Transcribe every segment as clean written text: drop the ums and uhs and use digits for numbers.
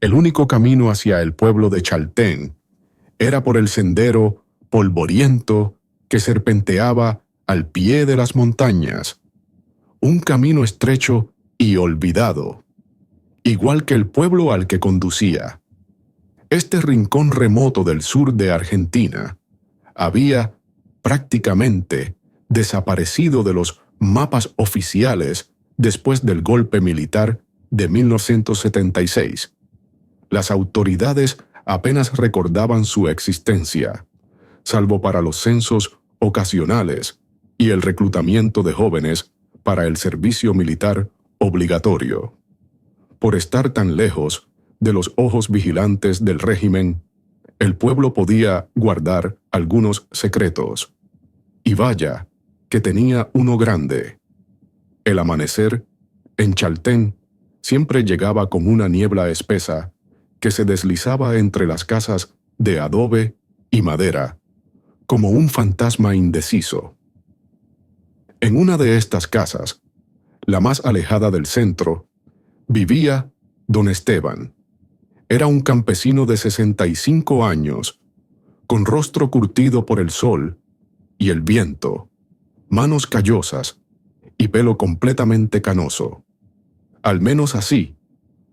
El único camino hacia el pueblo de Chaltén era por el sendero polvoriento que serpenteaba al pie de las montañas, un camino estrecho y olvidado, igual que el pueblo al que conducía. Este rincón remoto del sur de Argentina había prácticamente desaparecido de los mapas oficiales después del golpe militar de 1976. Las autoridades apenas recordaban su existencia, salvo para los censos ocasionales y el reclutamiento de jóvenes para el servicio militar obligatorio. Por estar tan lejos de los ojos vigilantes del régimen, el pueblo podía guardar algunos secretos. Y vaya, que tenía uno grande. El amanecer, en Chaltén, siempre llegaba con una niebla espesa que se deslizaba entre las casas de adobe y madera, como un fantasma indeciso. En una de estas casas, la más alejada del centro, vivía don Esteban. Era un campesino de 65 años, con rostro curtido por el sol y el viento, manos callosas y pelo completamente canoso. Al menos así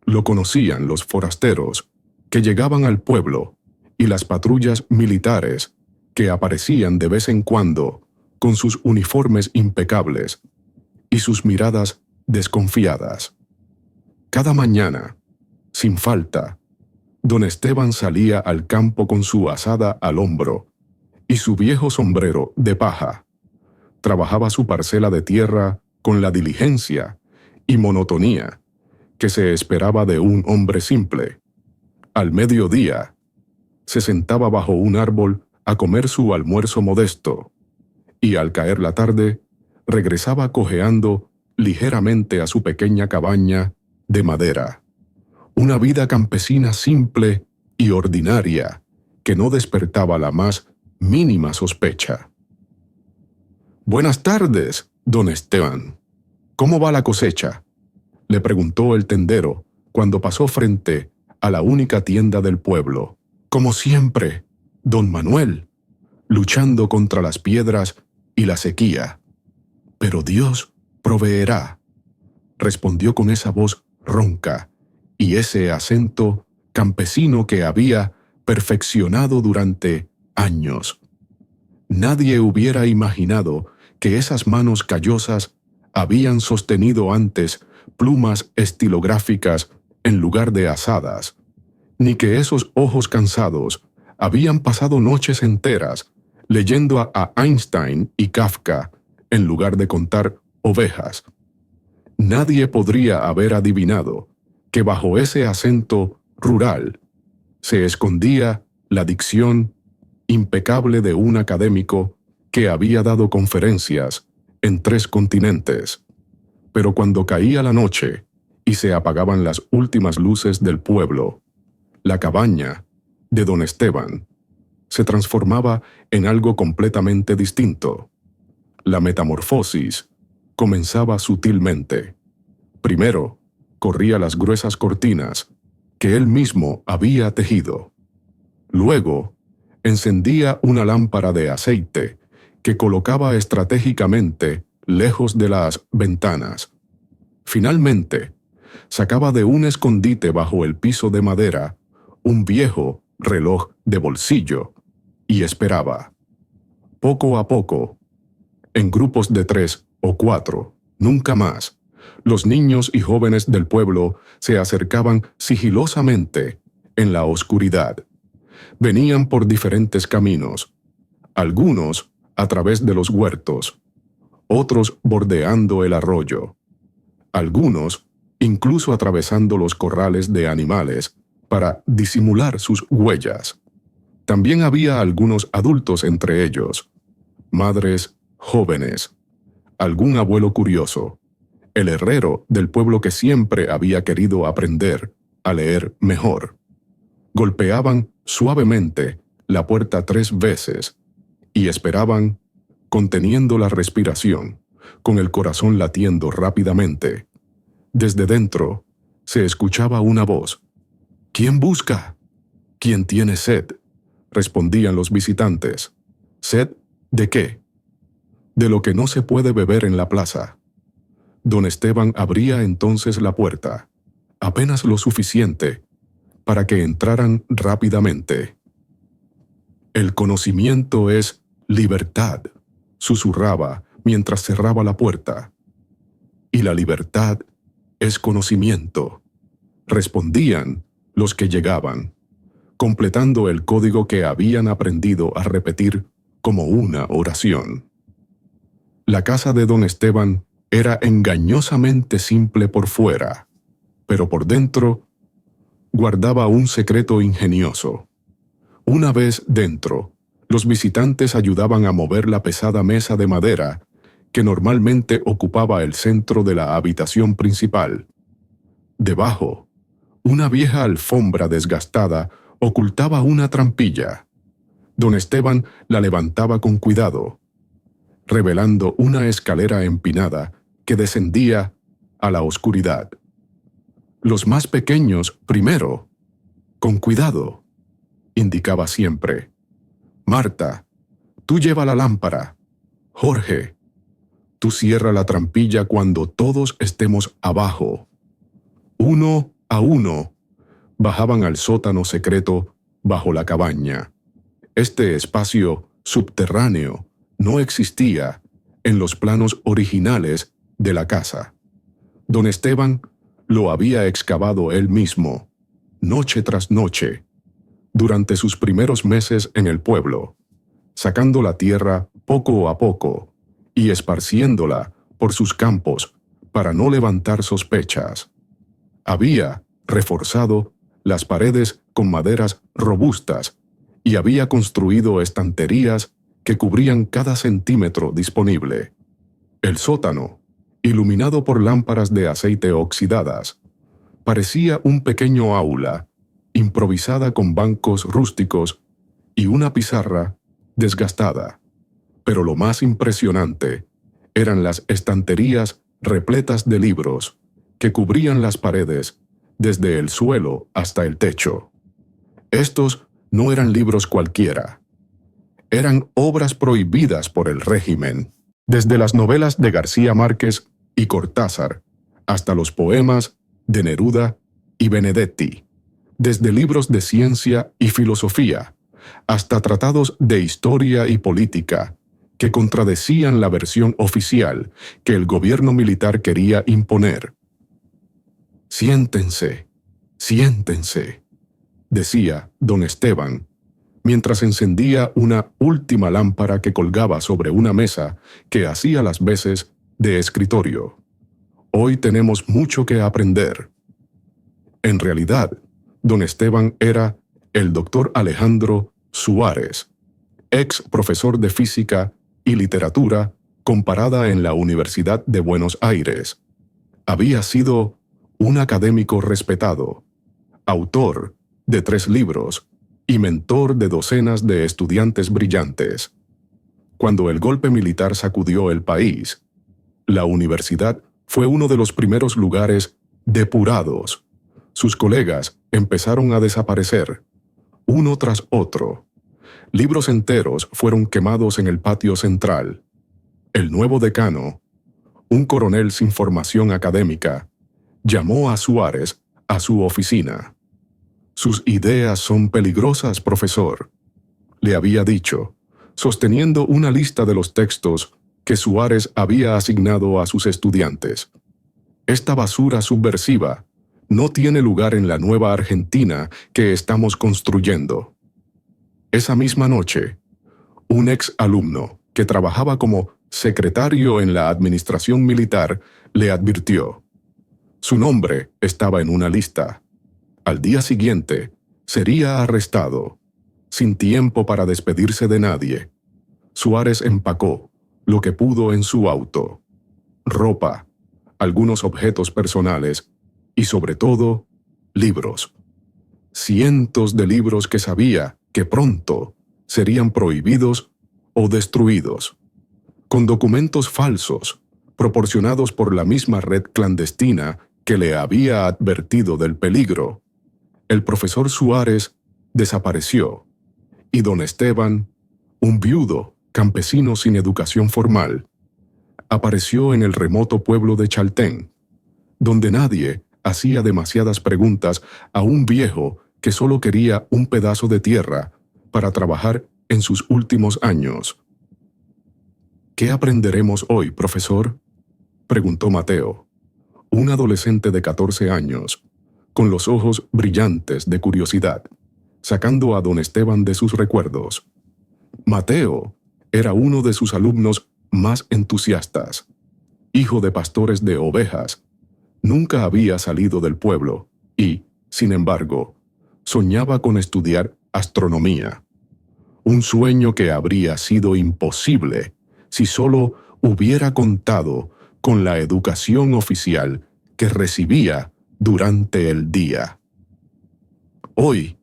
lo conocían los forasteros que llegaban al pueblo y las patrullas militares que aparecían de vez en cuando con sus uniformes impecables y sus miradas desconfiadas. Cada mañana, sin falta, don Esteban salía al campo con su azada al hombro y su viejo sombrero de paja. Trabajaba su parcela de tierra con la diligencia y monotonía que se esperaba de un hombre simple. Al mediodía, se sentaba bajo un árbol a comer su almuerzo modesto, y al caer la tarde, regresaba cojeando ligeramente a su pequeña cabaña de madera. Una vida campesina simple y ordinaria que no despertaba la más mínima sospecha. «Buenas tardes, don Esteban. ¿Cómo va la cosecha?», le preguntó el tendero cuando pasó frente a la única tienda del pueblo. «Como siempre, don Manuel, luchando contra las piedras y la sequía. Pero Dios proveerá», respondió con esa voz ronca y ese acento campesino que había perfeccionado durante años. Nadie hubiera imaginado que esas manos callosas habían sostenido antes plumas estilográficas en lugar de azadas, ni que esos ojos cansados habían pasado noches enteras leyendo a Einstein y Kafka en lugar de contar ovejas. Nadie podría haber adivinado que bajo ese acento rural se escondía la dicción impecable de un académico que había dado conferencias en 3 continentes. Pero cuando caía la noche y se apagaban las últimas luces del pueblo, la cabaña de don Esteban se transformaba en algo completamente distinto. La metamorfosis comenzaba sutilmente. Primero, corría las gruesas cortinas que él mismo había tejido. Luego, encendía una lámpara de aceite que colocaba estratégicamente lejos de las ventanas. Finalmente, sacaba de un escondite bajo el piso de madera un viejo reloj de bolsillo y esperaba. Poco a poco, en grupos de 3 o 4, nunca más, los niños y jóvenes del pueblo se acercaban sigilosamente en la oscuridad. Venían por diferentes caminos, algunos a través de los huertos, otros bordeando el arroyo, algunos incluso atravesando los corrales de animales para disimular sus huellas. También había algunos adultos entre ellos, madres jóvenes, algún abuelo curioso, el herrero del pueblo que siempre había querido aprender a leer mejor. Golpeaban suavemente la puerta 3 veces y esperaban, conteniendo la respiración, con el corazón latiendo rápidamente. Desde dentro se escuchaba una voz. ¿Quién busca? ¿Quién tiene sed? Respondían los visitantes. ¿Sed de qué? De lo que no se puede beber en la plaza. Don Esteban abría entonces la puerta, apenas lo suficiente, para que entraran rápidamente. El conocimiento es libertad, susurraba mientras cerraba la puerta. Y la libertad es conocimiento, respondían los que llegaban, completando el código que habían aprendido a repetir como una oración. La casa de don Esteban era engañosamente simple por fuera, pero por dentro guardaba un secreto ingenioso. Una vez dentro, los visitantes ayudaban a mover la pesada mesa de madera que normalmente ocupaba el centro de la habitación principal. Debajo, una vieja alfombra desgastada ocultaba una trampilla. Don Esteban la levantaba con cuidado, revelando una escalera empinada que descendía a la oscuridad. Los más pequeños primero, con cuidado, indicaba siempre. Marta, tú lleva la lámpara. Jorge, tú cierra la trampilla cuando todos estemos abajo. Uno a uno, bajaban al sótano secreto bajo la cabaña. Este espacio subterráneo no existía en los planos originales de la casa. Don Esteban lo había excavado él mismo, noche tras noche, durante sus primeros meses en el pueblo, sacando la tierra poco a poco y esparciéndola por sus campos para no levantar sospechas. Había reforzado las paredes con maderas robustas y había construido estanterías que cubrían cada centímetro disponible. El sótano, iluminado por lámparas de aceite oxidadas, parecía un pequeño aula, improvisada con bancos rústicos y una pizarra desgastada. Pero lo más impresionante eran las estanterías repletas de libros que cubrían las paredes desde el suelo hasta el techo. Estos no eran libros cualquiera. Eran obras prohibidas por el régimen, desde las novelas de García Márquez y Cortázar hasta los poemas de Neruda y Benedetti, desde libros de ciencia y filosofía hasta tratados de historia y política que contradecían la versión oficial que el gobierno militar quería imponer. Siéntense, siéntense, decía don Esteban, mientras encendía una última lámpara que colgaba sobre una mesa que hacía las veces de escritorio. Hoy tenemos mucho que aprender. En realidad, don Esteban era el doctor Alejandro Suárez, ex profesor de física y literatura comparada en la Universidad de Buenos Aires. Había sido un académico respetado, autor de 3 libros y mentor de docenas de estudiantes brillantes. Cuando el golpe militar sacudió el país, la universidad fue uno de los primeros lugares depurados. Sus colegas empezaron a desaparecer, uno tras otro. Libros enteros fueron quemados en el patio central. El nuevo decano, un coronel sin formación académica, llamó a Suárez a su oficina. «Sus ideas son peligrosas, profesor», le había dicho, sosteniendo una lista de los textos que Suárez había asignado a sus estudiantes. «Esta basura subversiva no tiene lugar en la nueva Argentina que estamos construyendo». Esa misma noche, un ex alumno que trabajaba como secretario en la administración militar le advirtió. Su nombre estaba en una lista. Al día siguiente, sería arrestado, sin tiempo para despedirse de nadie. Suárez empacó lo que pudo en su auto: ropa, algunos objetos personales y, sobre todo, libros. Cientos de libros que sabía que pronto serían prohibidos o destruidos, con documentos falsos, proporcionados por la misma red clandestina que le había advertido del peligro. el profesor Suárez desapareció y don Esteban, un viudo campesino sin educación formal, apareció en el remoto pueblo de Chaltén, donde nadie hacía demasiadas preguntas a un viejo que solo quería un pedazo de tierra para trabajar en sus últimos años. ¿Qué aprenderemos hoy, profesor?, preguntó Mateo, un adolescente de 14 años, con los ojos brillantes de curiosidad, sacando a don Esteban de sus recuerdos. Mateo era uno de sus alumnos más entusiastas. Hijo de pastores de ovejas, nunca había salido del pueblo y, sin embargo, soñaba con estudiar astronomía. Un sueño que habría sido imposible si solo hubiera contado con la educación oficial que recibía durante el día. Hoy,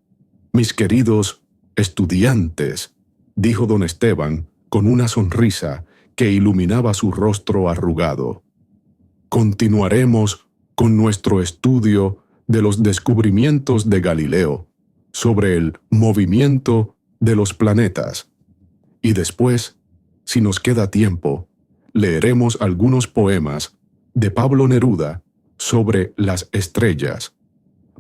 mis queridos estudiantes, dijo don Esteban con una sonrisa que iluminaba su rostro arrugado, continuaremos con nuestro estudio de los descubrimientos de Galileo sobre el movimiento de los planetas. Y después, si nos queda tiempo, leeremos algunos poemas de Pablo Neruda sobre las estrellas,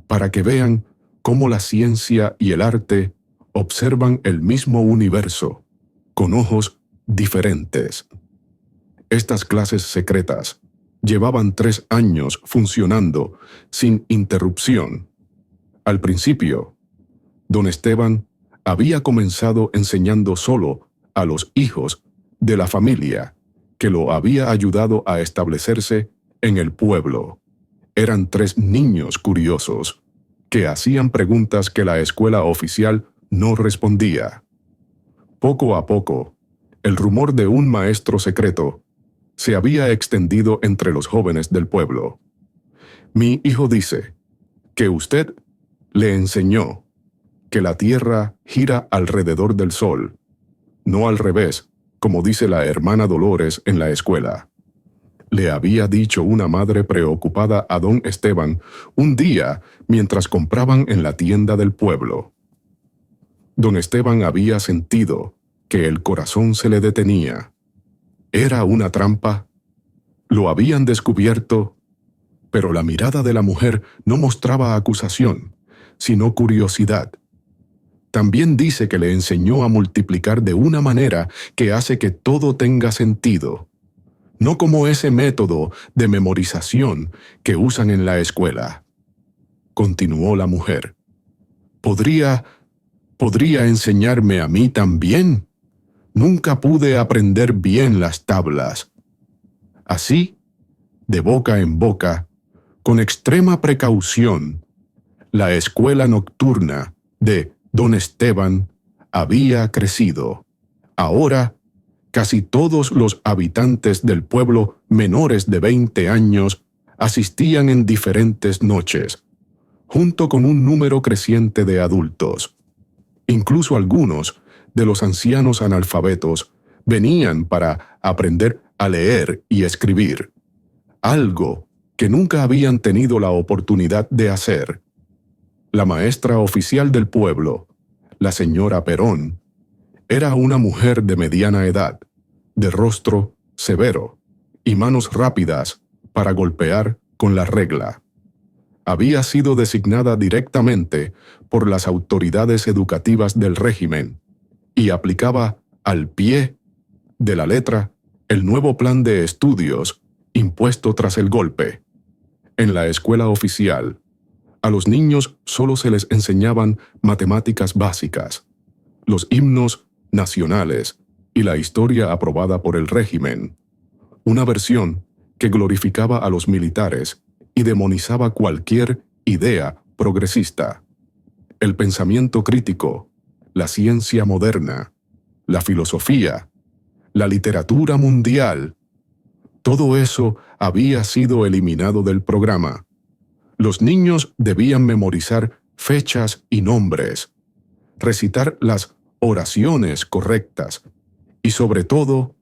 para que vean cómo la ciencia y el arte observan el mismo universo, con ojos diferentes. Estas clases secretas llevaban 3 años funcionando sin interrupción. Al principio, don Esteban había comenzado enseñando solo a los hijos de la familia que lo había ayudado a establecerse en el pueblo. Eran 3 niños curiosos que hacían preguntas que la escuela oficial no respondía. Poco a poco, el rumor de un maestro secreto se había extendido entre los jóvenes del pueblo. Mi hijo dice que usted le enseñó que la Tierra gira alrededor del Sol, no al revés, como dice la hermana Dolores en la escuela. Le había dicho una madre preocupada a don Esteban un día mientras compraban en la tienda del pueblo. Don Esteban había sentido que el corazón se le detenía. ¿Era una trampa? Lo habían descubierto, pero la mirada de la mujer no mostraba acusación, sino curiosidad. También dice que le enseñó a multiplicar de una manera que hace que todo tenga sentido, no como ese método de memorización que usan en la escuela. Continuó la mujer. ¿Podría enseñarme a mí también? Nunca pude aprender bien las tablas. Así, de boca en boca, con extrema precaución, la escuela nocturna de don Esteban había crecido. Ahora, casi todos los habitantes del pueblo menores de 20 años asistían en diferentes noches, junto con un número creciente de adultos. Incluso algunos de los ancianos analfabetos venían para aprender a leer y escribir, algo que nunca habían tenido la oportunidad de hacer. La maestra oficial del pueblo, la señora Perón, era una mujer de mediana edad, de rostro severo y manos rápidas para golpear con la regla. Había sido designada directamente por las autoridades educativas del régimen y aplicaba al pie de la letra el nuevo plan de estudios impuesto tras el golpe. En la escuela oficial, a los niños solo se les enseñaban matemáticas básicas, los himnos nacionales y la historia aprobada por el régimen, una versión que glorificaba a los militares y demonizaba cualquier idea progresista. El pensamiento crítico, la ciencia moderna, la filosofía, la literatura mundial, todo eso había sido eliminado del programa. Los niños debían memorizar fechas y nombres, recitar las oraciones correctas y, sobre todo,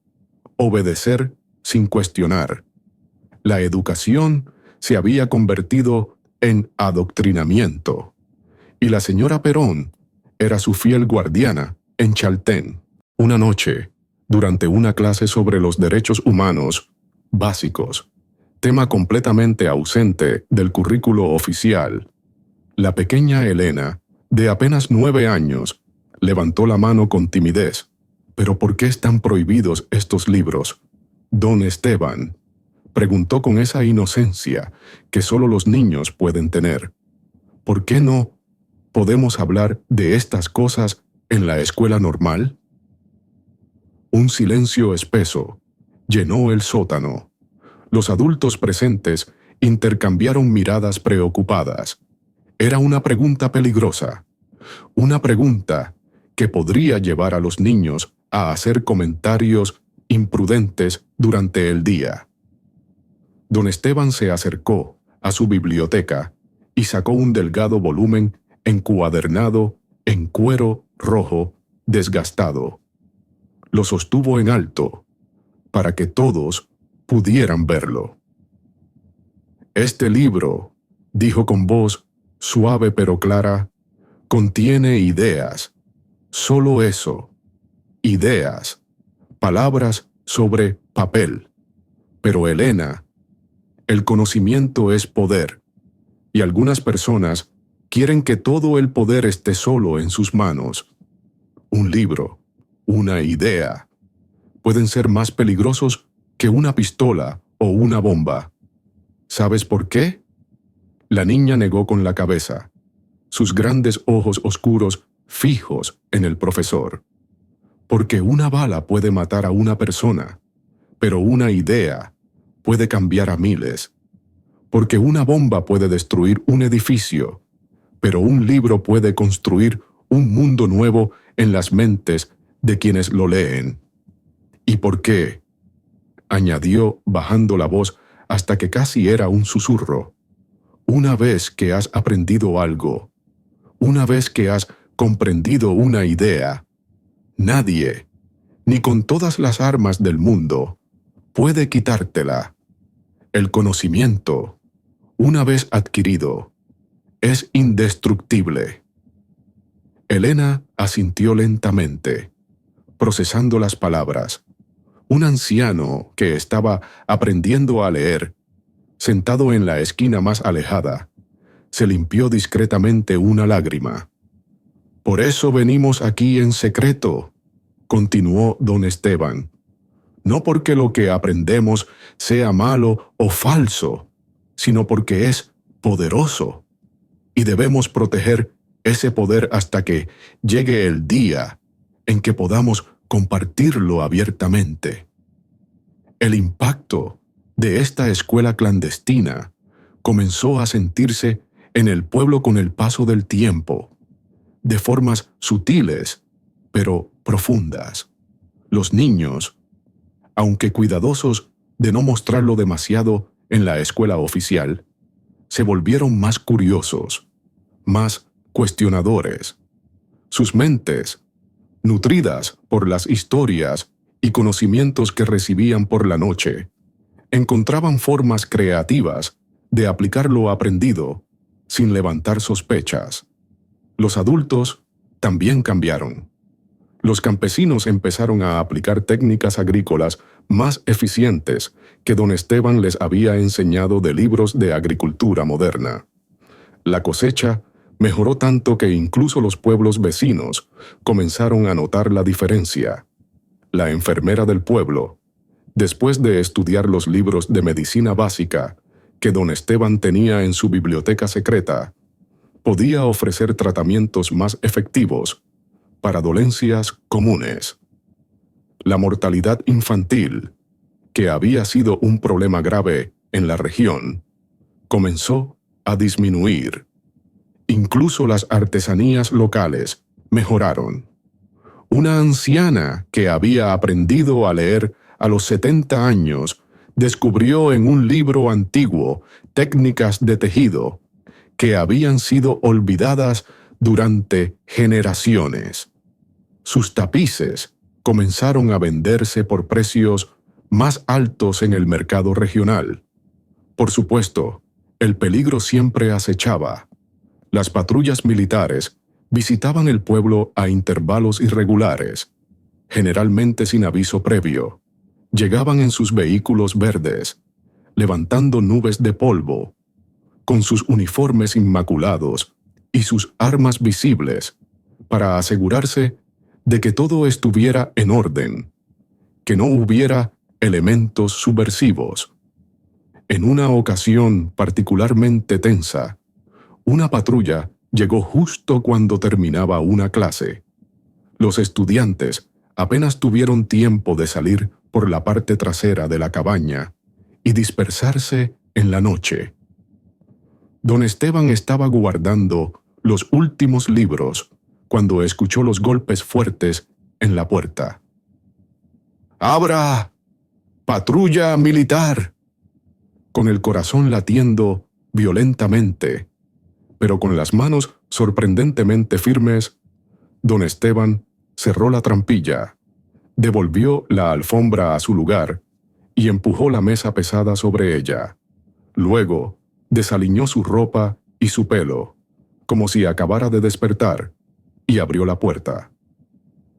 obedecer sin cuestionar. La educación se había convertido en adoctrinamiento, y la señora Perón era su fiel guardiana en Chaltén. Una noche, durante una clase sobre los derechos humanos básicos, tema completamente ausente del currículo oficial, la pequeña Elena, de apenas 9 años, levantó la mano con timidez. ¿Pero por qué están prohibidos estos libros, don Esteban?, preguntó con esa inocencia que solo los niños pueden tener. ¿Por qué no podemos hablar de estas cosas en la escuela normal? Un silencio espeso llenó el sótano. Los adultos presentes intercambiaron miradas preocupadas. Era una pregunta peligrosa, una pregunta que podría llevar a los niños a hacer comentarios imprudentes durante el día. Don Esteban se acercó a su biblioteca y sacó un delgado volumen encuadernado en cuero rojo desgastado. Lo sostuvo en alto para que todos pudieran verlo. Este libro, dijo con voz suave pero clara, contiene ideas. Solo eso. Ideas. Palabras sobre papel. Pero Elena, el conocimiento es poder, y algunas personas quieren que todo el poder esté solo en sus manos. Un libro, una idea, pueden ser más peligrosos que una pistola o una bomba. ¿Sabes por qué? La niña negó con la cabeza, sus grandes ojos oscuros fijos en el profesor. Porque una bala puede matar a una persona, pero una idea puede cambiar a miles. Porque una bomba puede destruir un edificio, pero un libro puede construir un mundo nuevo en las mentes de quienes lo leen. ¿Y por qué?, añadió bajando la voz hasta que casi era un susurro. Una vez que has aprendido algo, una vez que has comprendido una idea, nadie, ni con todas las armas del mundo, puede quitártela. El conocimiento, una vez adquirido, es indestructible. Elena asintió lentamente, procesando las palabras. Un anciano que estaba aprendiendo a leer, sentado en la esquina más alejada, se limpió discretamente una lágrima. Por eso venimos aquí en secreto, continuó don Esteban. No porque lo que aprendemos sea malo o falso, sino porque es poderoso. Y debemos proteger ese poder hasta que llegue el día en que podamos compartirlo abiertamente. El impacto de esta escuela clandestina comenzó a sentirse en el pueblo con el paso del tiempo, de formas sutiles, pero profundas. Los niños, aunque cuidadosos de no mostrarlo demasiado en la escuela oficial, se volvieron más curiosos, más cuestionadores. Sus mentes, nutridas por las historias y conocimientos que recibían por la noche, encontraban formas creativas de aplicar lo aprendido sin levantar sospechas. Los adultos también cambiaron. Los campesinos empezaron a aplicar técnicas agrícolas más eficientes que don Esteban les había enseñado de libros de agricultura moderna. La cosecha mejoró tanto que incluso los pueblos vecinos comenzaron a notar la diferencia. La enfermera del pueblo, después de estudiar los libros de medicina básica que don Esteban tenía en su biblioteca secreta, podía ofrecer tratamientos más efectivos para dolencias comunes. La mortalidad infantil, que había sido un problema grave en la región, comenzó a disminuir. Incluso las artesanías locales mejoraron. Una anciana que había aprendido a leer a los 70 años descubrió en un libro antiguo técnicas de tejido que habían sido olvidadas durante generaciones. Sus tapices comenzaron a venderse por precios más altos en el mercado regional. Por supuesto, el peligro siempre acechaba. Las patrullas militares visitaban el pueblo a intervalos irregulares, generalmente sin aviso previo. Llegaban en sus vehículos verdes, levantando nubes de polvo, con sus uniformes inmaculados y sus armas visibles, para asegurarse de que todo estuviera en orden, que no hubiera elementos subversivos. En una ocasión particularmente tensa, una patrulla llegó justo cuando terminaba una clase. Los estudiantes apenas tuvieron tiempo de salir por la parte trasera de la cabaña y dispersarse en la noche. Don Esteban estaba guardando los últimos libros cuando escuchó los golpes fuertes en la puerta. ¡Abra! ¡Patrulla militar! Con el corazón latiendo violentamente, pero con las manos sorprendentemente firmes, don Esteban cerró la trampilla, devolvió la alfombra a su lugar y empujó la mesa pesada sobre ella. Luego, desaliñó su ropa y su pelo, como si acabara de despertar, y abrió la puerta.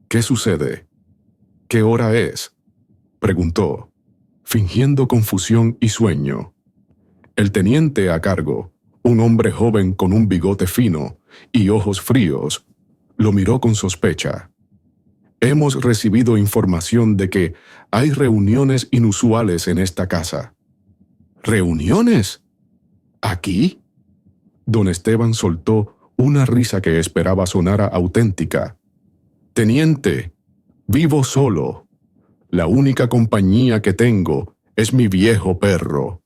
¿Qué sucede? ¿Qué hora es?, preguntó, fingiendo confusión y sueño. El teniente a cargo, un hombre joven con un bigote fino y ojos fríos, lo miró con sospecha. Hemos recibido información de que hay reuniones inusuales en esta casa. ¿Reuniones? ¿Aquí? Don Esteban soltó una risa que esperaba sonara auténtica. Teniente, vivo solo. La única compañía que tengo es mi viejo perro.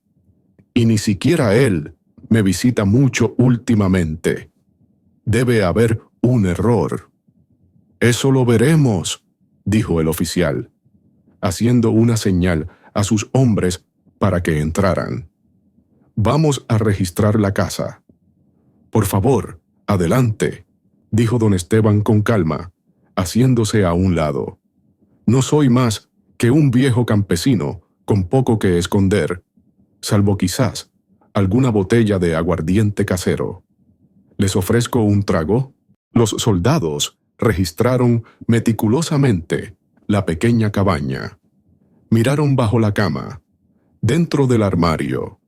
Y ni siquiera él me visita mucho últimamente. Debe haber un error. Eso lo veremos, dijo el oficial, haciendo una señal a sus hombres para que entraran. Vamos a registrar la casa. Por favor, adelante, dijo don Esteban con calma, haciéndose a un lado. No soy más que un viejo campesino con poco que esconder, salvo quizás alguna botella de aguardiente casero. ¿Les ofrezco un trago? Los soldados registraron meticulosamente la pequeña cabaña. Miraron bajo la cama, dentro del armario.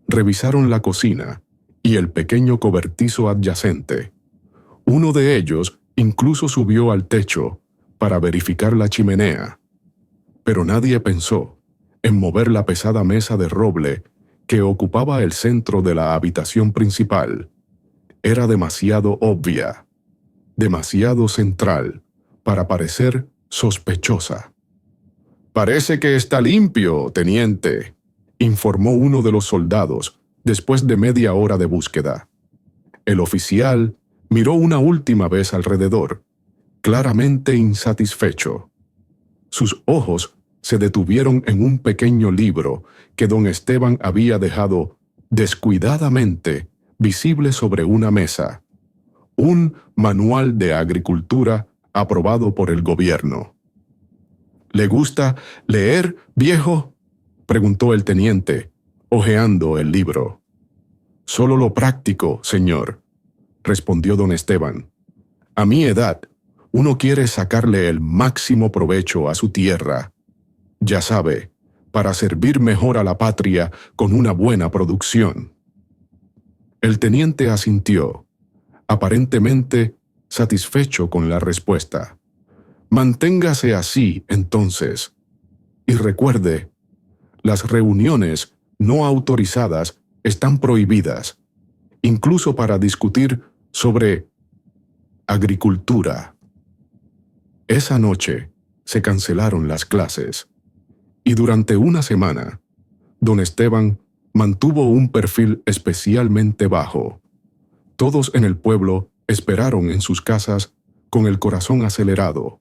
Revisaron la cocina y el pequeño cobertizo adyacente. Uno de ellos incluso subió al techo para verificar la chimenea. Pero nadie pensó en mover la pesada mesa de roble que ocupaba el centro de la habitación principal. Era demasiado obvia, demasiado central, para parecer sospechosa. «Parece que está limpio, teniente», informó uno de los soldados después de media hora de búsqueda. El oficial miró una última vez alrededor, claramente insatisfecho. Sus ojos se detuvieron en un pequeño libro que don Esteban había dejado descuidadamente visible sobre una mesa. Un manual de agricultura aprobado por el gobierno. «¿Le gusta leer, viejo?», preguntó el teniente, hojeando el libro. «Solo lo práctico, señor», respondió don Esteban. «A mi edad, uno quiere sacarle el máximo provecho a su tierra. Ya sabe, para servir mejor a la patria con una buena producción». El teniente asintió, aparentemente satisfecho con la respuesta. «Manténgase así, entonces. Y recuerde, las reuniones no autorizadas están prohibidas, incluso para discutir sobre agricultura». Esa noche se cancelaron las clases, y durante una semana, don Esteban mantuvo un perfil especialmente bajo. Todos en el pueblo esperaron en sus casas con el corazón acelerado,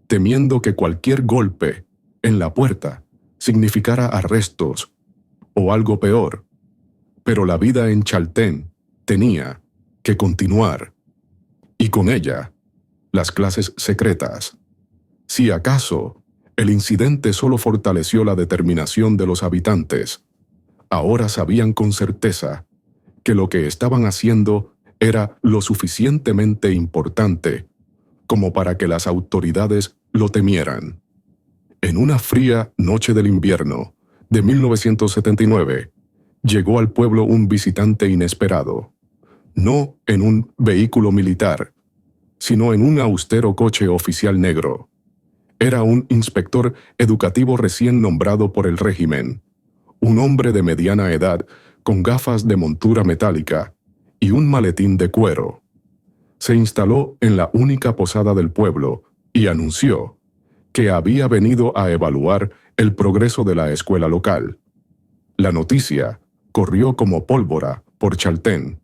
temiendo que cualquier golpe en la puerta significara arrestos o algo peor. Pero la vida en Chaltén tenía que continuar, y con ella las clases secretas. Si acaso, el incidente solo fortaleció la determinación de los habitantes. Ahora sabían con certeza que lo que estaban haciendo era lo suficientemente importante como para que las autoridades lo temieran. En una fría noche del invierno de 1979, llegó al pueblo un visitante inesperado, no en un vehículo militar, sino en un austero coche oficial negro. Era un inspector educativo recién nombrado por el régimen, un hombre de mediana edad con gafas de montura metálica y un maletín de cuero. Se instaló en la única posada del pueblo y anunció que había venido a evaluar el progreso de la escuela local. La noticia corrió como pólvora por Chaltén.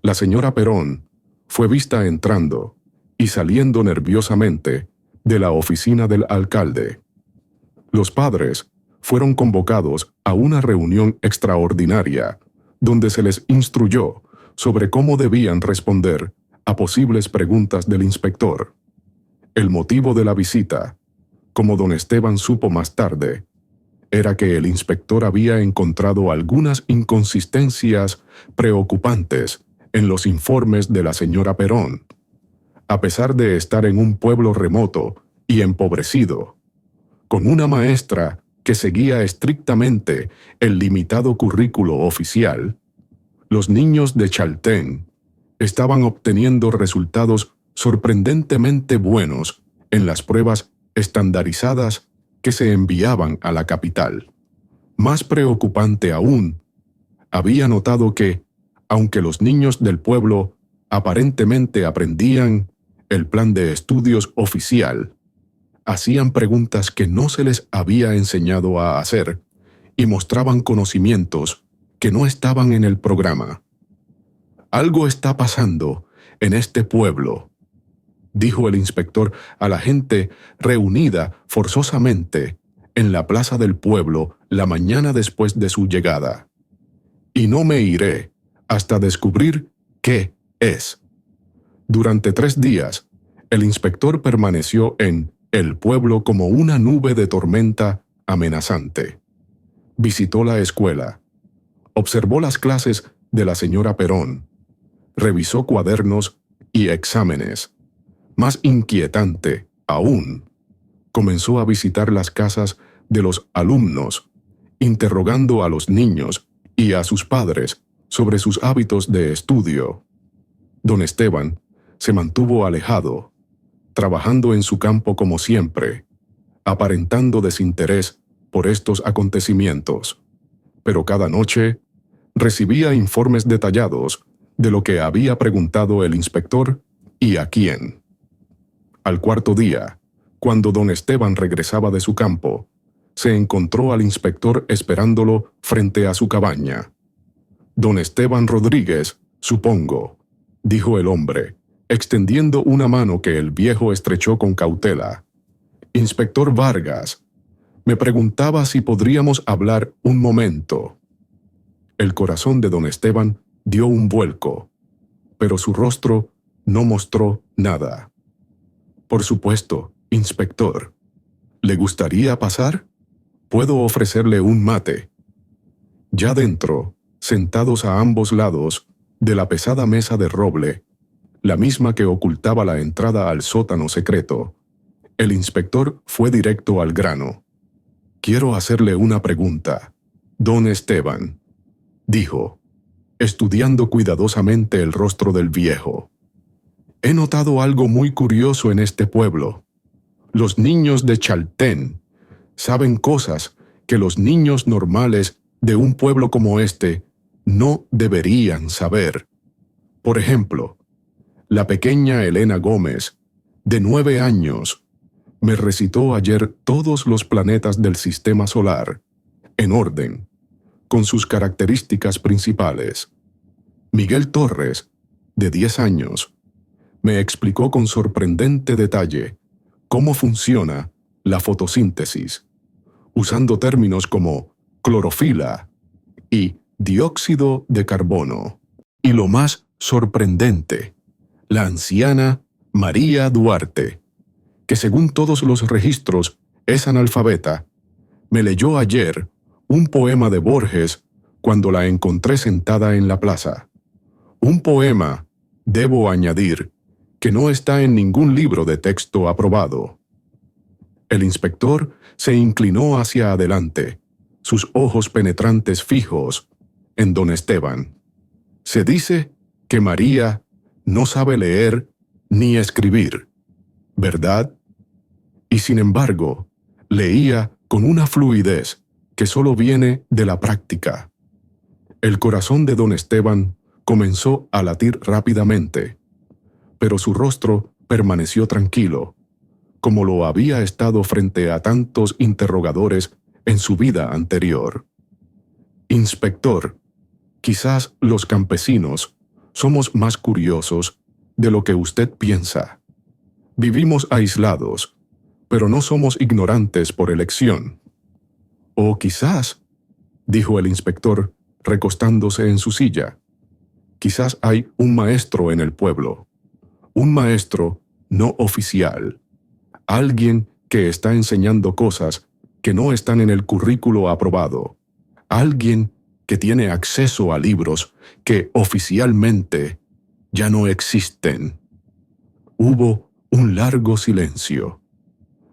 La señora Perón fue vista entrando y saliendo nerviosamente de la oficina del alcalde. Los padres fueron convocados a una reunión extraordinaria donde se les instruyó sobre cómo debían responder a posibles preguntas del inspector. El motivo de la visita, como don Esteban supo más tarde, era que el inspector había encontrado algunas inconsistencias preocupantes en los informes de la señora Perón. A pesar de estar en un pueblo remoto y empobrecido, con una maestra que seguía estrictamente el limitado currículo oficial, los niños de Chaltén estaban obteniendo resultados sorprendentemente buenos en las pruebas estandarizadas que se enviaban a la capital. Más preocupante aún, había notado que, aunque los niños del pueblo aparentemente aprendían el plan de estudios oficial, hacían preguntas que no se les había enseñado a hacer y mostraban conocimientos que no estaban en el programa. «Algo está pasando en este pueblo», dijo el inspector a la gente reunida forzosamente en la plaza del pueblo la mañana después de su llegada. «Y no me iré hasta descubrir qué es». Durante 3 días, el inspector permaneció en el pueblo como una nube de tormenta amenazante. Visitó la escuela, observó las clases de la señora Perón, revisó cuadernos y exámenes. Más inquietante aún, comenzó a visitar las casas de los alumnos, interrogando a los niños y a sus padres sobre sus hábitos de estudio. Don Esteban se mantuvo alejado, trabajando en su campo como siempre, aparentando desinterés por estos acontecimientos. Pero cada noche recibía informes detallados de lo que había preguntado el inspector y a quién. Al cuarto día, cuando don Esteban regresaba de su campo, se encontró al inspector esperándolo frente a su cabaña. «Don Esteban Rodríguez, supongo», dijo el hombre, extendiendo una mano que el viejo estrechó con cautela. «Inspector Vargas, me preguntaba si podríamos hablar un momento». El corazón de don Esteban dio un vuelco, pero su rostro no mostró nada. «Por supuesto, inspector. ¿Le gustaría pasar? Puedo ofrecerle un mate». Ya dentro, sentados a ambos lados de la pesada mesa de roble, la misma que ocultaba la entrada al sótano secreto, el inspector fue directo al grano. «Quiero hacerle una pregunta, don Esteban», dijo, estudiando cuidadosamente el rostro del viejo. «He notado algo muy curioso en este pueblo. Los niños de Chaltén saben cosas que los niños normales de un pueblo como este no deberían saber. Por ejemplo, la pequeña Elena Gómez, de 9 años, me recitó ayer todos los planetas del sistema solar, en orden, con sus características principales. Miguel Torres, de 10 años, me explicó con sorprendente detalle cómo funciona la fotosíntesis, usando términos como clorofila y dióxido de carbono. Y lo más sorprendente, la anciana María Duarte, que según todos los registros es analfabeta, me leyó ayer un poema de Borges cuando la encontré sentada en la plaza. Un poema Debo añadir que no está en ningún libro de texto aprobado. El inspector se inclinó hacia adelante, sus ojos penetrantes fijos en don Esteban. Se dice que María no sabe leer ni escribir, ¿verdad? Y sin embargo, leía con una fluidez que solo viene de la práctica. El corazón de don Esteban comenzó a latir rápidamente, pero su rostro permaneció tranquilo, como lo había estado frente a tantos interrogadores en su vida anterior. Inspector, quizás los campesinos somos más curiosos de lo que usted piensa. Vivimos aislados, pero no somos ignorantes por elección. O quizás, dijo el inspector, recostándose en su silla, quizás hay un maestro en el pueblo, un maestro no oficial, alguien que está enseñando cosas que no están en el currículo aprobado, alguien que tiene acceso a libros que oficialmente ya no existen. Hubo un largo silencio.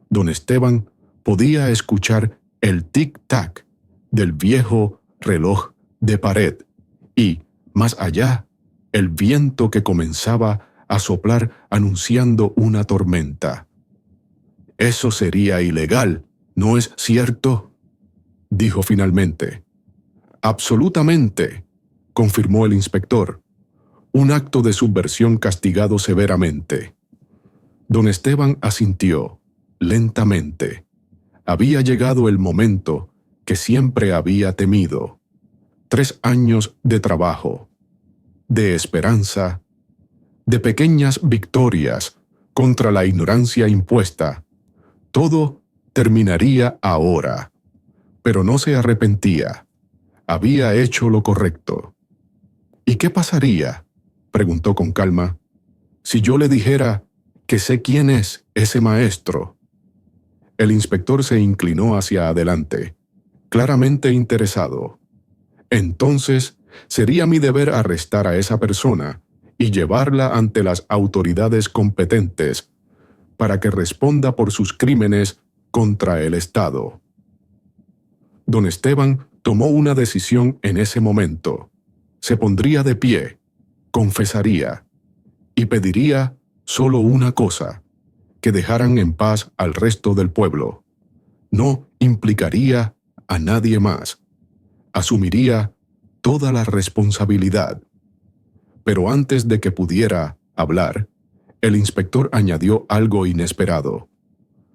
Don Esteban podía escuchar el tic-tac del viejo reloj de pared y, más allá, el viento que comenzaba a soplar anunciando una tormenta. «Eso sería ilegal, ¿no es cierto?», dijo finalmente. «Absolutamente», confirmó el inspector. «Un acto de subversión castigado severamente». Don Esteban asintió, lentamente. Había llegado el momento que siempre había temido. 3 años de trabajo, de esperanza, de pequeñas victorias contra la ignorancia impuesta. Todo terminaría ahora. Pero no se arrepentía. Había hecho lo correcto. «¿Y qué pasaría?», preguntó con calma, «si yo le dijera que sé quién es ese maestro». El inspector se inclinó hacia adelante, claramente interesado. «Entonces, sería mi deber arrestar a esa persona y llevarla ante las autoridades competentes para que responda por sus crímenes contra el Estado». Don Esteban tomó una decisión en ese momento. Se pondría de pie, confesaría, y pediría solo una cosa: que dejaran en paz al resto del pueblo. No implicaría a nadie más. Asumiría toda la responsabilidad. Pero antes de que pudiera hablar, el inspector añadió algo inesperado.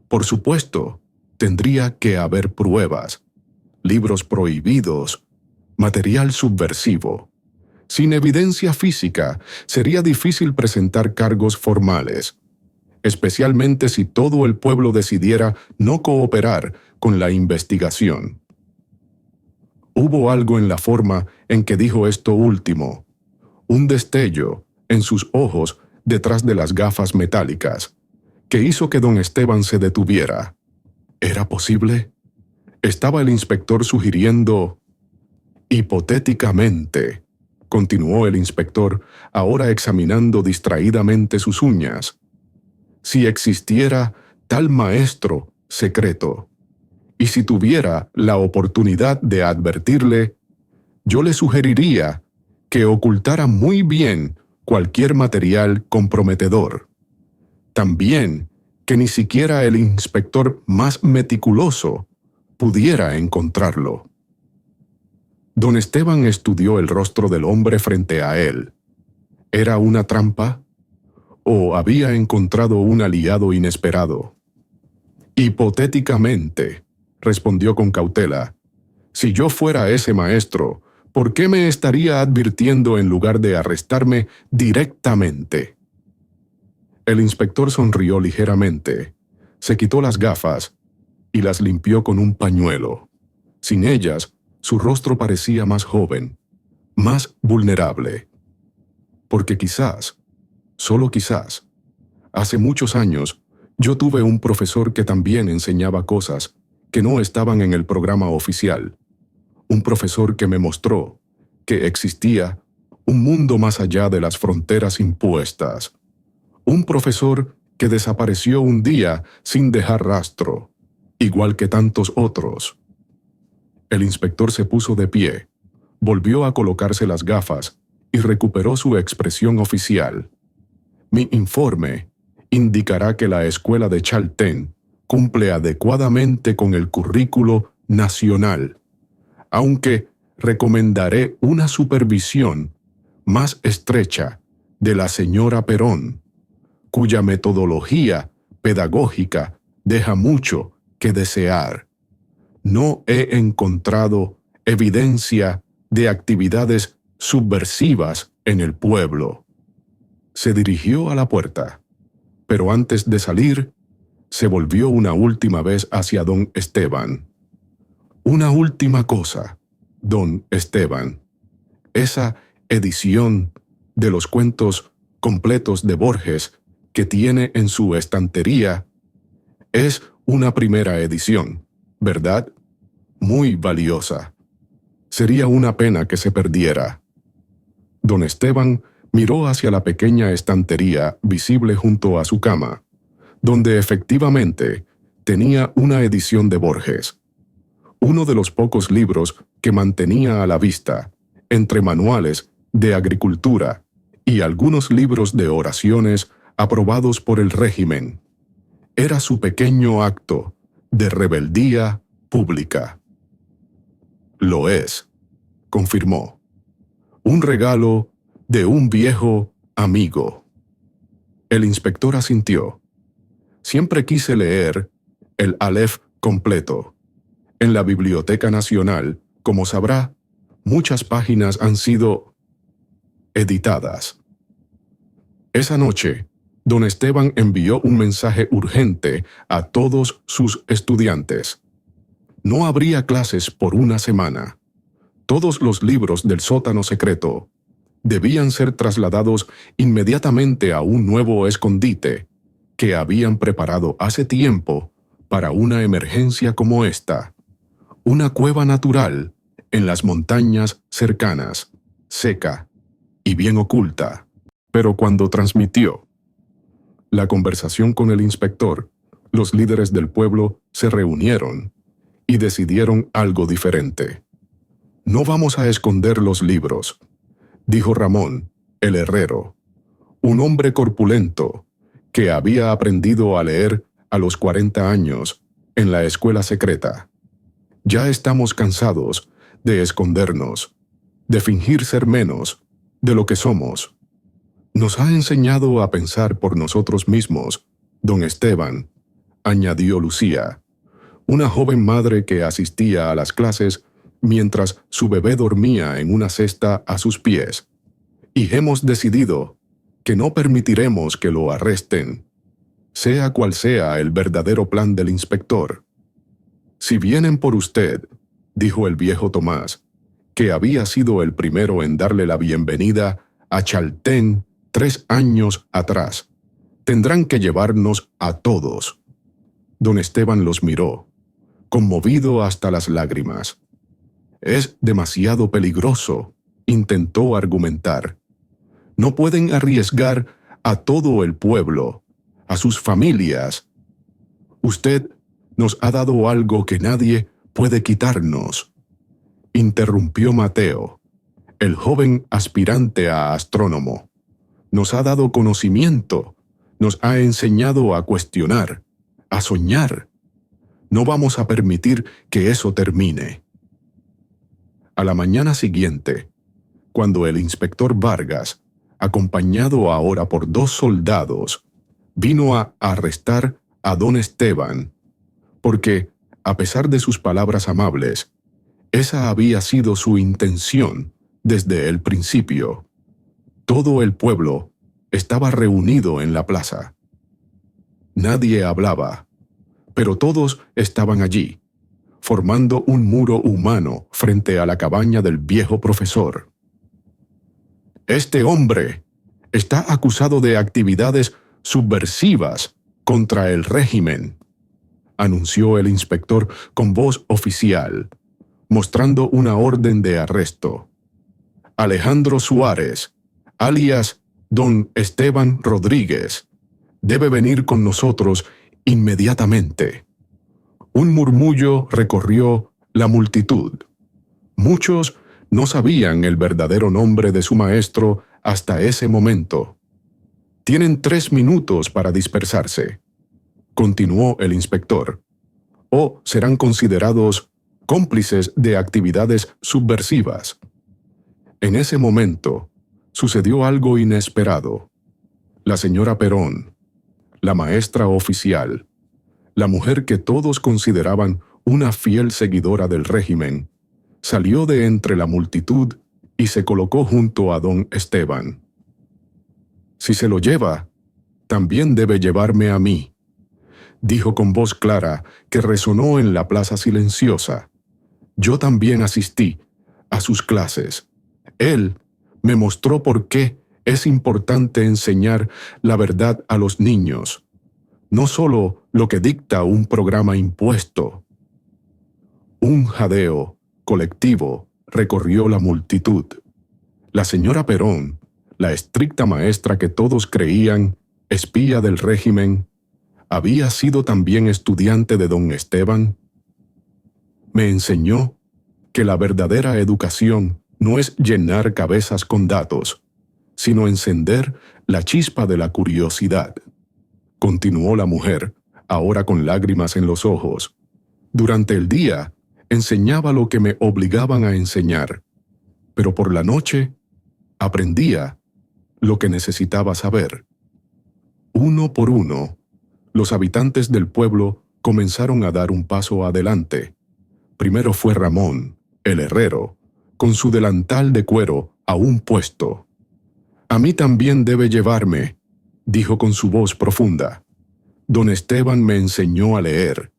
Por supuesto, tendría que haber pruebas, libros prohibidos, material subversivo. Sin evidencia física, sería difícil presentar cargos formales, especialmente si todo el pueblo decidiera no cooperar con la investigación. Hubo algo en la forma en que dijo esto último, un destello en sus ojos detrás de las gafas metálicas, que hizo que don Esteban se detuviera. ¿Era posible? Estaba el inspector sugiriendo... «Hipotéticamente», continuó el inspector, ahora examinando distraídamente sus uñas, «si existiera tal maestro secreto, y si tuviera la oportunidad de advertirle, yo le sugeriría que ocultara muy bien cualquier material comprometedor. También que ni siquiera el inspector más meticuloso pudiera encontrarlo». Don Esteban estudió el rostro del hombre frente a él. ¿Era una trampa? ¿O había encontrado un aliado inesperado? «Hipotéticamente», respondió con cautela, «si yo fuera ese maestro, ¿por qué me estaría advirtiendo en lugar de arrestarme directamente?» El inspector sonrió ligeramente, se quitó las gafas y las limpió con un pañuelo. Sin ellas, su rostro parecía más joven, más vulnerable. Porque quizás, solo quizás, hace muchos años, yo tuve un profesor que también enseñaba cosas que no estaban en el programa oficial. Un profesor que me mostró que existía un mundo más allá de las fronteras impuestas. Un profesor que desapareció un día sin dejar rastro, igual que tantos otros. El inspector se puso de pie, volvió a colocarse las gafas y recuperó su expresión oficial. Mi informe indicará que la escuela de Chaltén cumple adecuadamente con el currículo nacional, aunque recomendaré una supervisión más estrecha de la señora Perón, cuya metodología pedagógica deja mucho que desear. No he encontrado evidencia de actividades subversivas en el pueblo. Se dirigió a la puerta, pero antes de salir, se volvió una última vez hacia don Esteban. Una última cosa, don Esteban. Esa edición de los cuentos completos de Borges que tiene en su estantería es una primera edición, ¿verdad? Muy valiosa. Sería una pena que se perdiera. Don Esteban miró hacia la pequeña estantería visible junto a su cama, donde efectivamente tenía una edición de Borges, uno de los pocos libros que mantenía a la vista, entre manuales de agricultura y algunos libros de oraciones aprobados por el régimen. Era su pequeño acto de rebeldía pública. Lo es, confirmó. Un regalo de un viejo amigo. El inspector asintió. Siempre quise leer el Aleph completo. En la Biblioteca Nacional, como sabrá, muchas páginas han sido editadas. Esa noche, don Esteban envió un mensaje urgente a todos sus estudiantes. No habría clases por una semana. Todos los libros del sótano secreto debían ser trasladados inmediatamente a un nuevo escondite que habían preparado hace tiempo para una emergencia como esta. Una cueva natural en las montañas cercanas, seca y bien oculta. Pero cuando transmitió la conversación con el inspector, los líderes del pueblo se reunieron y decidieron algo diferente. No vamos a esconder los libros, dijo Ramón, el herrero, un hombre corpulento que había aprendido a leer a los 40 años en la escuela secreta. Ya estamos cansados de escondernos, de fingir ser menos de lo que somos. Nos ha enseñado a pensar por nosotros mismos, don Esteban, añadió Lucía, una joven madre que asistía a las clases mientras su bebé dormía en una cesta a sus pies. Y hemos decidido que no permitiremos que lo arresten, sea cual sea el verdadero plan del inspector. Si vienen por usted, dijo el viejo Tomás, que había sido el primero en darle la bienvenida a Chaltén 3 años atrás, tendrán que llevarnos a todos. Don Esteban los miró, conmovido hasta las lágrimas. Es demasiado peligroso, intentó argumentar. No pueden arriesgar a todo el pueblo, a sus familias. Usted nos ha dado algo que nadie puede quitarnos, interrumpió Mateo, el joven aspirante a astrónomo. Nos ha dado conocimiento, nos ha enseñado a cuestionar, a soñar. No vamos a permitir que eso termine. A la mañana siguiente, cuando el inspector Vargas, acompañado ahora por 2 soldados, vino a arrestar a don Esteban, porque, a pesar de sus palabras amables, esa había sido su intención desde el principio. Todo el pueblo estaba reunido en la plaza. Nadie hablaba, pero todos estaban allí, formando un muro humano frente a la cabaña del viejo profesor. Este hombre está acusado de actividades subversivas contra el régimen, anunció el inspector con voz oficial, mostrando una orden de arresto. Alejandro Suárez, alias Don Esteban Rodríguez, debe venir con nosotros inmediatamente. Un murmullo recorrió la multitud. Muchos no sabían el verdadero nombre de su maestro hasta ese momento. Tienen 3 minutos para dispersarse, continuó el inspector, o serán considerados cómplices de actividades subversivas. En ese momento, sucedió algo inesperado. La señora Perón, la maestra oficial, la mujer que todos consideraban una fiel seguidora del régimen, salió de entre la multitud y se colocó junto a don Esteban. Si se lo lleva, también debe llevarme a mí, dijo con voz clara que resonó en la plaza silenciosa. Yo también asistí a sus clases. Él me mostró por qué es importante enseñar la verdad a los niños, no solo lo que dicta un programa impuesto. Un jadeo colectivo recorrió la multitud. La señora Perón, la estricta maestra que todos creían espía del régimen, ¿había sido también estudiante de don Esteban? Me enseñó que la verdadera educación no es llenar cabezas con datos, sino encender la chispa de la curiosidad. Continuó la mujer, ahora con lágrimas en los ojos. Durante el día, enseñaba lo que me obligaban a enseñar, pero por la noche, aprendía lo que necesitaba saber. Uno por uno, los habitantes del pueblo comenzaron a dar un paso adelante. Primero fue Ramón, el herrero, con su delantal de cuero aún puesto. A mí también debe llevarme, dijo con su voz profunda. Don Esteban me enseñó a leer.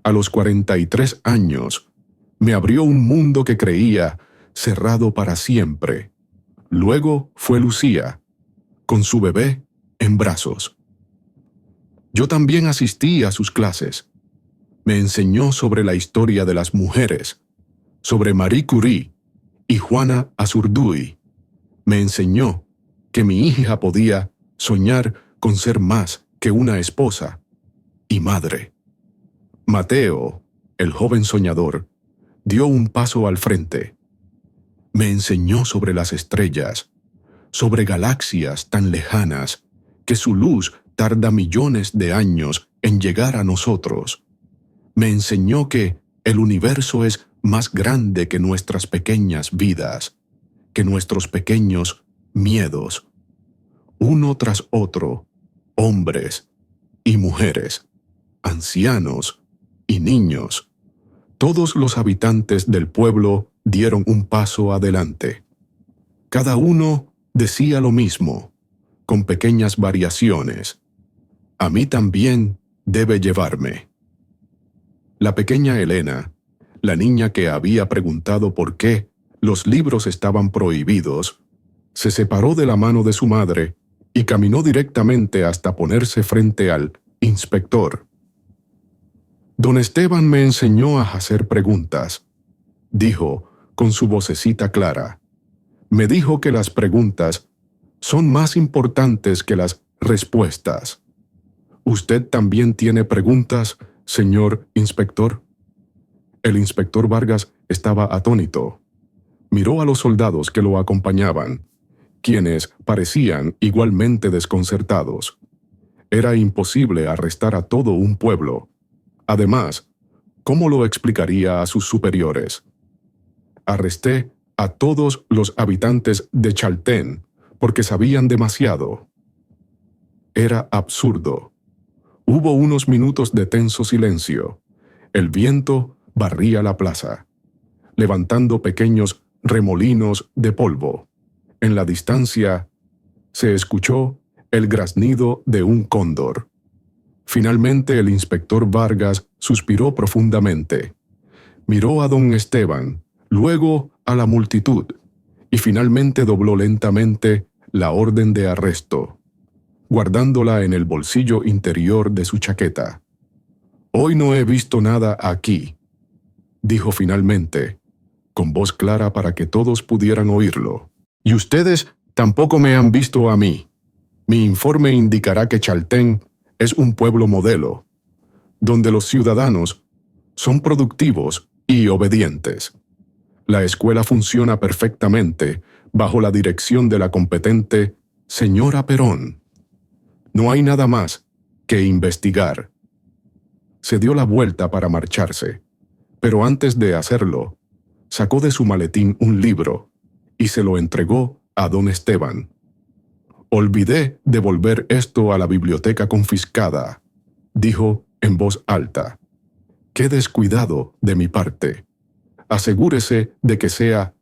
A los 43 años, me abrió un mundo que creía cerrado para siempre. Luego fue Lucía, con su bebé en brazos. Yo también asistí a sus clases. Me enseñó sobre la historia de las mujeres, sobre Marie Curie y Juana Azurduy. Me enseñó que mi hija podía soñar con ser más que una esposa y madre. Mateo, el joven soñador, dio un paso al frente. Me enseñó sobre las estrellas, sobre galaxias tan lejanas que su luz tarda millones de años en llegar a nosotros. Me enseñó que el universo es más grande que nuestras pequeñas vidas, que nuestros pequeños miedos. Uno tras otro, hombres y mujeres, ancianos y niños, todos los habitantes del pueblo dieron un paso adelante. Cada uno decía lo mismo, con pequeñas variaciones. A mí también debe llevarme. La pequeña Elena, la niña que había preguntado por qué los libros estaban prohibidos, se separó de la mano de su madre y caminó directamente hasta ponerse frente al inspector. Don Esteban me enseñó a hacer preguntas, dijo con su vocecita clara. Me dijo que las preguntas son más importantes que las respuestas. ¿Usted también tiene preguntas, señor inspector? El inspector Vargas estaba atónito. Miró a los soldados que lo acompañaban, quienes parecían igualmente desconcertados. Era imposible arrestar a todo un pueblo. Además, ¿cómo lo explicaría a sus superiores? Arresté a todos los habitantes de Chaltén porque sabían demasiado. Era absurdo. Hubo unos minutos de tenso silencio. El viento barría la plaza, levantando pequeños remolinos de polvo. En la distancia se escuchó el graznido de un cóndor. Finalmente el inspector Vargas suspiró profundamente. Miró a don Esteban, luego a la multitud, y finalmente dobló lentamente la orden de arresto, guardándola en el bolsillo interior de su chaqueta. Hoy no he visto nada aquí, dijo finalmente, con voz clara para que todos pudieran oírlo. Y ustedes tampoco me han visto a mí. Mi informe indicará que Chaltén es un pueblo modelo, donde los ciudadanos son productivos y obedientes. La escuela funciona perfectamente bajo la dirección de la competente señora Perón. No hay nada más que investigar. Se dio la vuelta para marcharse, pero antes de hacerlo, sacó de su maletín un libro y se lo entregó a don Esteban. «Olvidé devolver esto a la biblioteca confiscada», dijo en voz alta. «Qué descuidado de mi parte. Asegúrese de que sea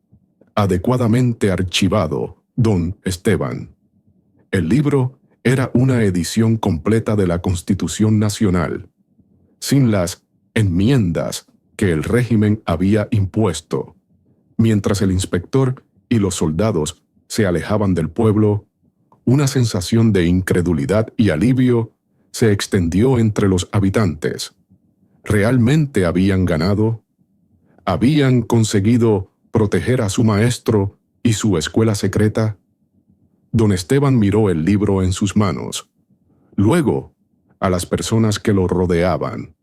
adecuadamente archivado, don Esteban». El libro era una edición completa de la Constitución Nacional, sin las enmiendas que el régimen había impuesto. Mientras el inspector y los soldados se alejaban del pueblo, una sensación de incredulidad y alivio se extendió entre los habitantes. ¿Realmente habían ganado? ¿Habían conseguido proteger a su maestro y su escuela secreta? Don Esteban miró el libro en sus manos, luego a las personas que lo rodeaban,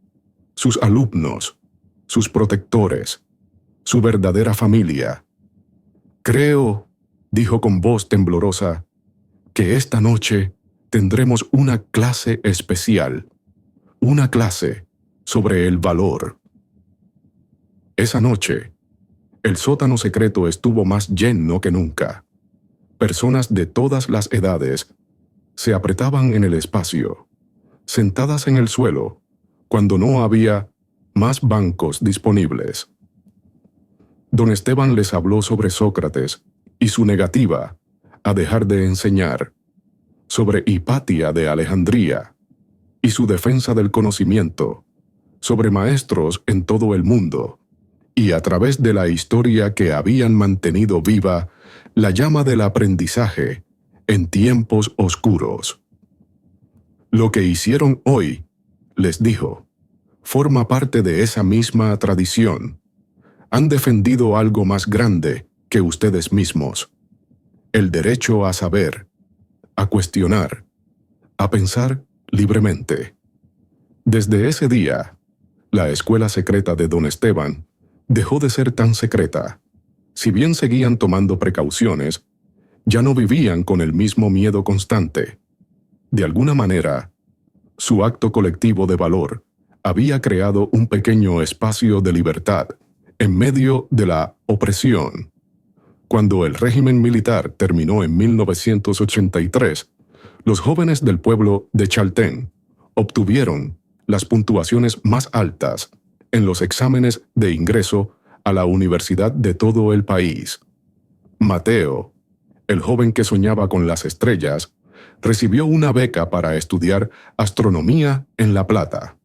sus alumnos, sus protectores, su verdadera familia. «Creo», dijo con voz temblorosa, «que esta noche tendremos una clase especial, una clase sobre el valor». Esa noche, el sótano secreto estuvo más lleno que nunca. Personas de todas las edades se apretaban en el espacio, sentadas en el suelo, cuando no había más bancos disponibles. Don Esteban les habló sobre Sócrates y su negativa a dejar de enseñar, sobre Hipatia de Alejandría y su defensa del conocimiento, sobre maestros en todo el mundo, y a través de la historia que habían mantenido viva la llama del aprendizaje en tiempos oscuros. «Lo que hicieron hoy», les dijo, «forma parte de esa misma tradición. Han defendido algo más grande que ustedes mismos: el derecho a saber, a cuestionar, a pensar libremente». Desde ese día, la escuela secreta de don Esteban dejó de ser tan secreta. Si bien seguían tomando precauciones, ya no vivían con el mismo miedo constante. De alguna manera, su acto colectivo de valor había creado un pequeño espacio de libertad en medio de la opresión. Cuando el régimen militar terminó en 1983, los jóvenes del pueblo de Chaltén obtuvieron las puntuaciones más altas en los exámenes de ingreso a la universidad de todo el país. Mateo, el joven que soñaba con las estrellas, recibió una beca para estudiar astronomía en La Plata.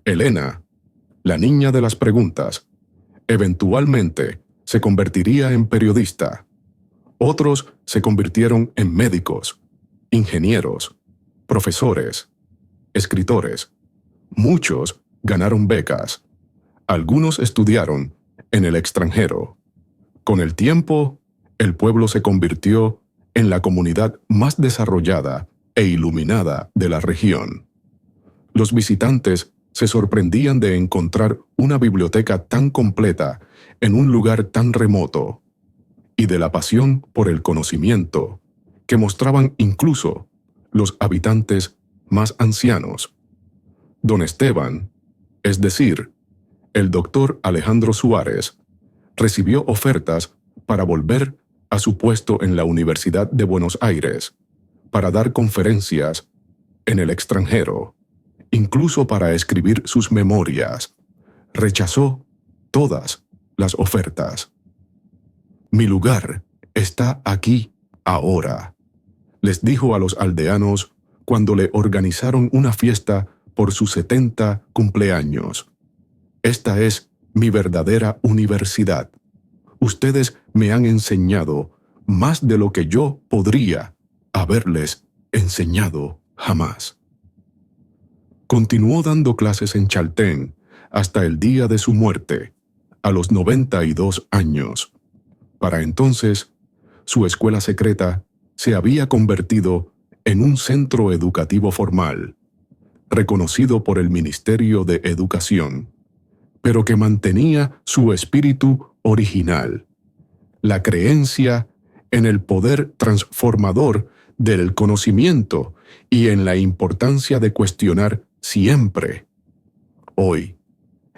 Elena, la niña de las preguntas, eventualmente se convertiría en periodista. Otros se convirtieron en médicos, ingenieros, profesores, escritores. Muchos ganaron becas. Algunos estudiaron en el extranjero. Con el tiempo, el pueblo se convirtió en la comunidad más desarrollada e iluminada de la región. Los visitantes se sorprendían de encontrar una biblioteca tan completa en un lugar tan remoto, y de la pasión por el conocimiento que mostraban incluso los habitantes más ancianos. Don Esteban, es decir, el doctor Alejandro Suárez, recibió ofertas para volver a su puesto en la Universidad de Buenos Aires, para dar conferencias en el extranjero, incluso para escribir sus memorias. Rechazó todas las ofertas. «Mi lugar está aquí ahora», les dijo a los aldeanos cuando le organizaron una fiesta por sus 70 cumpleaños. «Esta es mi verdadera universidad. Ustedes me han enseñado más de lo que yo podría haberles enseñado jamás». Continuó dando clases en Chaltén hasta el día de su muerte, a los 92 años. Para entonces, su escuela secreta se había convertido en un centro educativo formal, reconocido por el Ministerio de Educación, pero que mantenía su espíritu original, la creencia en el poder transformador del conocimiento y en la importancia de cuestionar siempre. Hoy,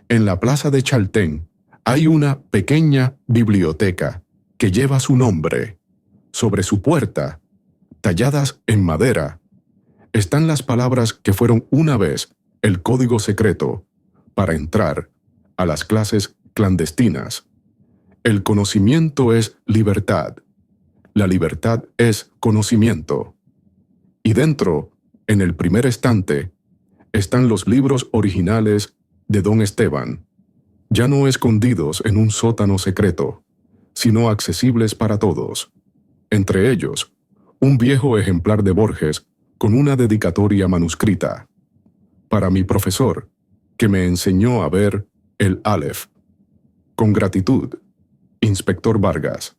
en la plaza de Chaltén, hay una pequeña biblioteca que lleva su nombre. Sobre su puerta, talladas en madera, están las palabras que fueron una vez el código secreto para entrar a las clases clandestinas. El conocimiento es libertad. La libertad es conocimiento. Y dentro, en el primer estante, están los libros originales de Don Esteban, ya no escondidos en un sótano secreto, sino accesibles para todos. Entre ellos, un viejo ejemplar de Borges con una dedicatoria manuscrita. Para mi profesor, que me enseñó a ver el Aleph. Con gratitud, Inspector Vargas.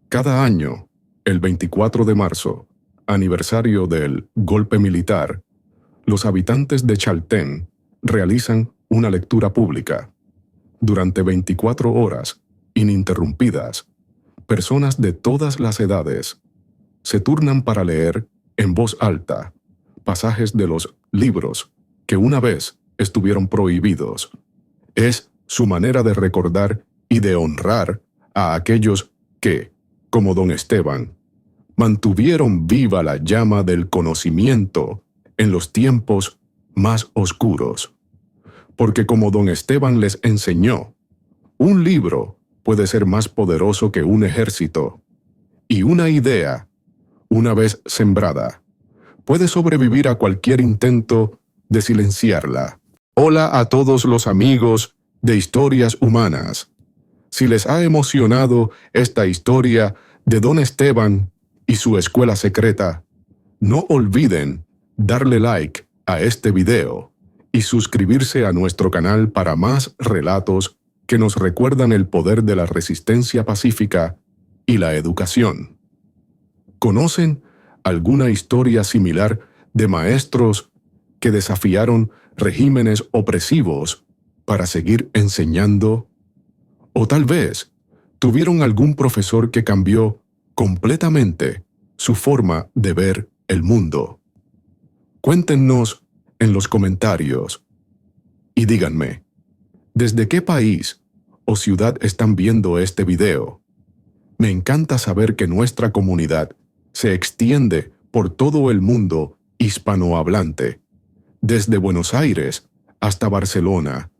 Cada año, el 24 de marzo, aniversario del golpe militar, los habitantes de Chaltén realizan una lectura pública. Durante 24 horas, ininterrumpidas, personas de todas las edades se turnan para leer en voz alta pasajes de los libros que una vez estuvieron prohibidos. Es su manera de recordar y de honrar a aquellos que, como Don Esteban, mantuvieron viva la llama del conocimiento en los tiempos más oscuros. Porque como Don Esteban les enseñó, un libro puede ser más poderoso que un ejército, y una idea, una vez sembrada, puede sobrevivir a cualquier intento de silenciarla. Hola a todos los amigos de Historias Humanas. Si les ha emocionado esta historia de Don Esteban y su escuela secreta, no olviden darle like a este video y suscribirse a nuestro canal para más relatos que nos recuerdan el poder de la resistencia pacífica y la educación. ¿Conocen alguna historia similar de maestros que desafiaron regímenes opresivos para seguir enseñando? O tal vez tuvieron algún profesor que cambió completamente su forma de ver el mundo. Cuéntenos en los comentarios y díganme, ¿desde qué país o ciudad están viendo este video? Me encanta saber que nuestra comunidad se extiende por todo el mundo hispanohablante, desde Buenos Aires hasta Barcelona,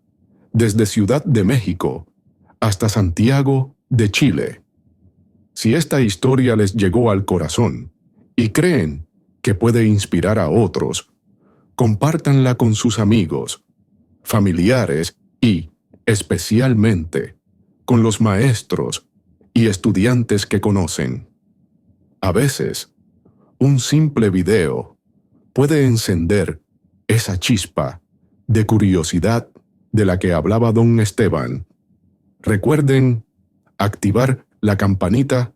desde Ciudad de México hasta Santiago de Chile. Si esta historia les llegó al corazón y creen que puede inspirar a otros, compártanla con sus amigos, familiares y, especialmente, con los maestros y estudiantes que conocen. A veces, un simple video puede encender esa chispa de curiosidad de la que hablaba Don Esteban. Recuerden activar la campanita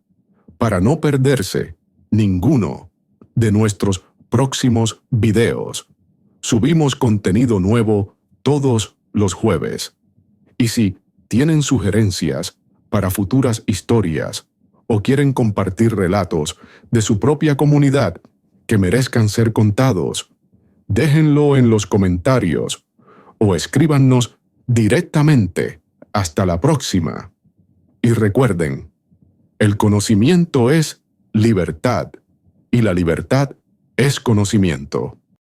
para no perderse ninguno de nuestros próximos videos. Subimos contenido nuevo todos los jueves. Y si tienen sugerencias para futuras historias o quieren compartir relatos de su propia comunidad que merezcan ser contados, déjenlo en los comentarios o escríbanos directamente. Hasta la próxima. Y recuerden, el conocimiento es libertad y la libertad es conocimiento.